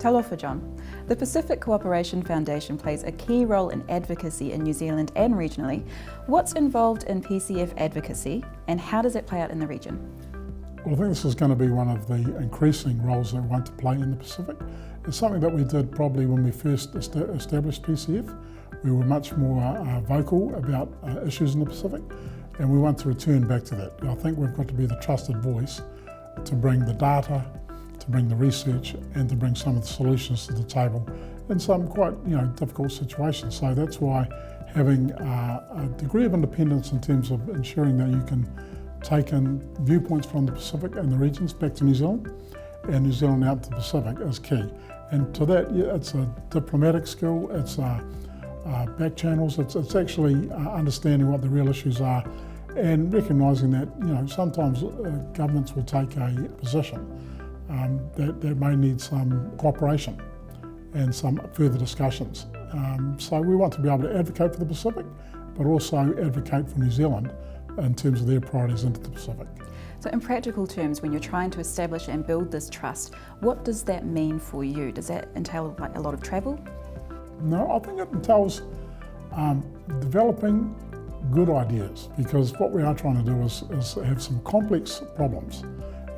Talofa, John. The Pacific Cooperation Foundation plays a key role in advocacy in New Zealand and regionally. What's involved in PCF advocacy and how does it play out in the region? Well, I think this is going to be one of the increasing roles that we want to play in the Pacific. It's something that we did probably when we first established PCF. We were much more vocal about issues in the Pacific, and we want to return back to that. I think we've got to be the trusted voice to bring the data, to bring the research, and to bring some of the solutions to the table in some quite difficult situations. So that's why having a degree of independence in terms of ensuring that you can take in viewpoints from the Pacific and the regions back to New Zealand, and New Zealand out to the Pacific is key. And to that, it's a diplomatic skill, it's back channels, it's actually understanding what the real issues are and recognising that sometimes governments will take a position that may need some cooperation and some further discussions. So we want to be able to advocate for the Pacific, but also advocate for New Zealand in terms of their priorities into the Pacific. So in practical terms, when you're trying to establish and build this trust, what does that mean for you? Does that entail a lot of travel? No, I think it entails developing good ideas, because what we are trying to do is have some complex problems.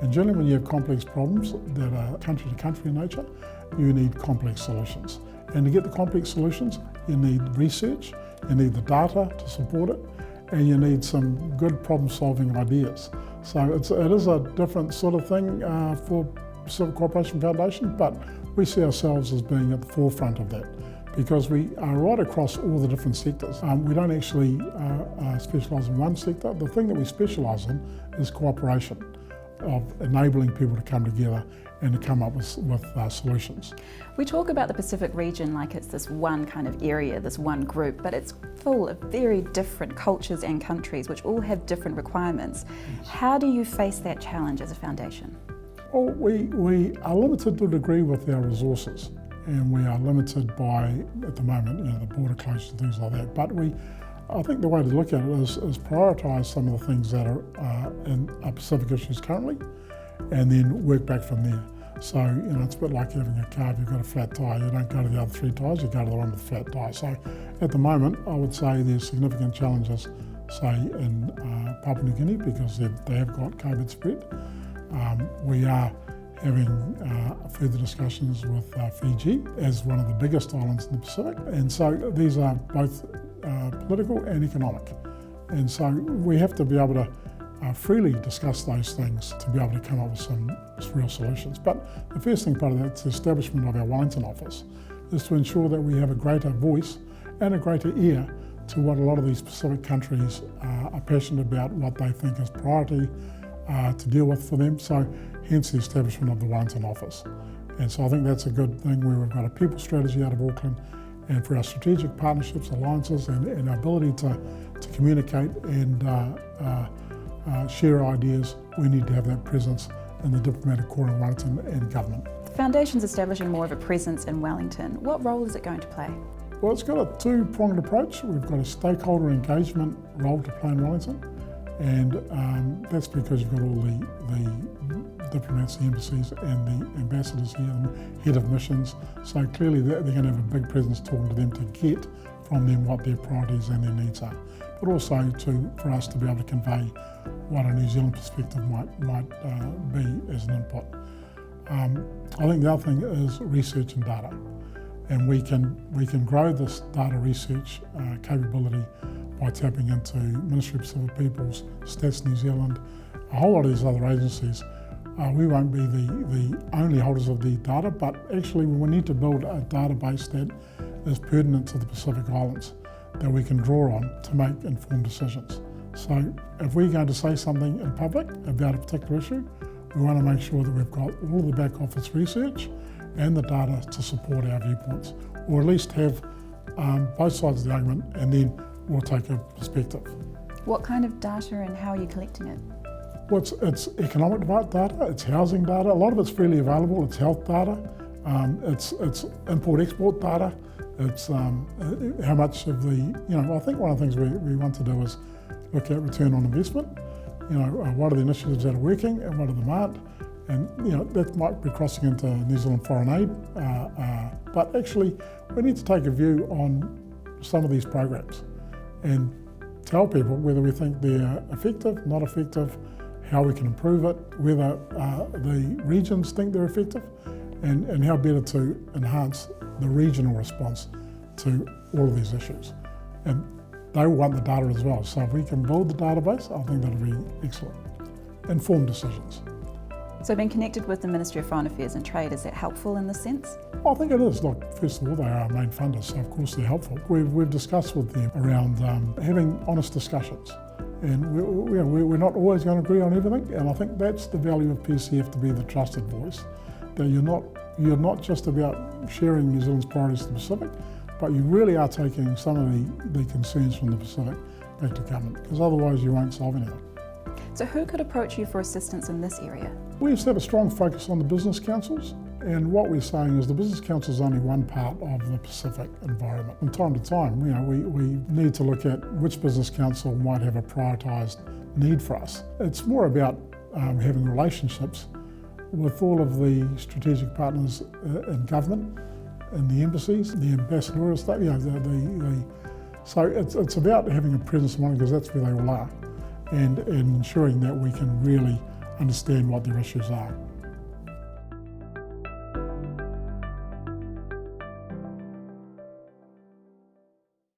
And generally when you have complex problems that are country to country in nature, you need complex solutions. And to get the complex solutions, you need research, you need the data to support it, and you need some good problem-solving ideas. So it is a different sort of thing for Pacific Cooperation Foundation, but we see ourselves as being at the forefront of that because we are right across all the different sectors. We don't actually specialise in one sector. The thing that we specialise in is cooperation, of enabling people to come together and to come up with solutions. We talk about the Pacific region like it's this one kind of area, this one group, but it's full of very different cultures and countries which all have different requirements. Yes. How do you face that challenge as a foundation? Well, we are limited to a degree with our resources, and we are limited by, at the moment, the border closures and things like that. But I think the way to look at it is prioritise some of the things that are in Pacific issues currently, and then work back from there. So, it's a bit like having a car. If you've got a flat tyre, you don't go to the other 3 tyres, you go to the one with the flat tyre. So at the moment, I would say there's significant challenges, say in Papua New Guinea, because they have got COVID spread. We are having further discussions with Fiji as one of the biggest islands in the Pacific. And so these are both political and economic. And so we have to be able to freely discuss those things to be able to come up with some real solutions. But the first thing part of that is the establishment of our Wellington office, is to ensure that we have a greater voice and a greater ear to what a lot of these Pacific countries are passionate about, what they think is priority to deal with for them. So hence the establishment of the Wellington office. And so I think that's a good thing where we've got a people strategy out of Auckland, and for our strategic partnerships, alliances, and our ability to communicate and share ideas, we need to have that presence in the diplomatic corps in Wellington and government. The Foundation's establishing more of a presence in Wellington. What role is it going to play? Well, it's got a 2-pronged approach. We've got a stakeholder engagement role to play in Wellington, and that's because you've got all the diplomats, the embassies and the ambassadors here and head of missions. So clearly they're going to have a big presence talking to them to get from them what their priorities and their needs are, but also for us to be able to convey what a New Zealand perspective might be as an input. I think the other thing is research and data, and we can grow this data research capability by tapping into Ministry of Pacific Peoples, Stats New Zealand, a whole lot of these other agencies. We won't be the only holders of the data, but actually we need to build a database that is pertinent to the Pacific Islands that we can draw on to make informed decisions. So if we're going to say something in public about a particular issue, we want to make sure that we've got all the back office research and the data to support our viewpoints, or at least have both sides of the argument, and then we'll take a perspective. What kind of data and how are you collecting it? Well, it's economic data, it's housing data, a lot of it's freely available, it's health data, it's import-export data, it's how much of the, I think one of the things we want to do is look at return on investment. What are the initiatives that are working and what of them aren't, And that might be crossing into New Zealand foreign aid, but actually we need to take a view on some of these programs and tell people whether we think they're effective, not effective, how we can improve it, whether the regions think they're effective, and how better to enhance the regional response to all of these issues. And they want the data as well, so if we can build the database, I think that'll be excellent. Informed decisions. So being connected with the Ministry of Foreign Affairs and Trade, is that helpful in this sense? I think it is. Look, first of all, they are our main funders, so of course they're helpful. We've discussed with them around having honest discussions. And we're not always going to agree on everything, and I think that's the value of PCF, to be the trusted voice, that you're not just about sharing New Zealand's priorities to the Pacific, but you really are taking some of the concerns from the Pacific back to government, because otherwise you won't solve anything. So who could approach you for assistance in this area? We've set a strong focus on the business councils, and what we're saying is the business council is only one part of the Pacific environment. From time to time, we need to look at which business council might have a prioritised need for us. It's more about having relationships with all of the strategic partners in government, in the embassies, the ambassadorial staff. So it's about having a presence in one, because that's where they all are, and ensuring that we can really understand what their issues are.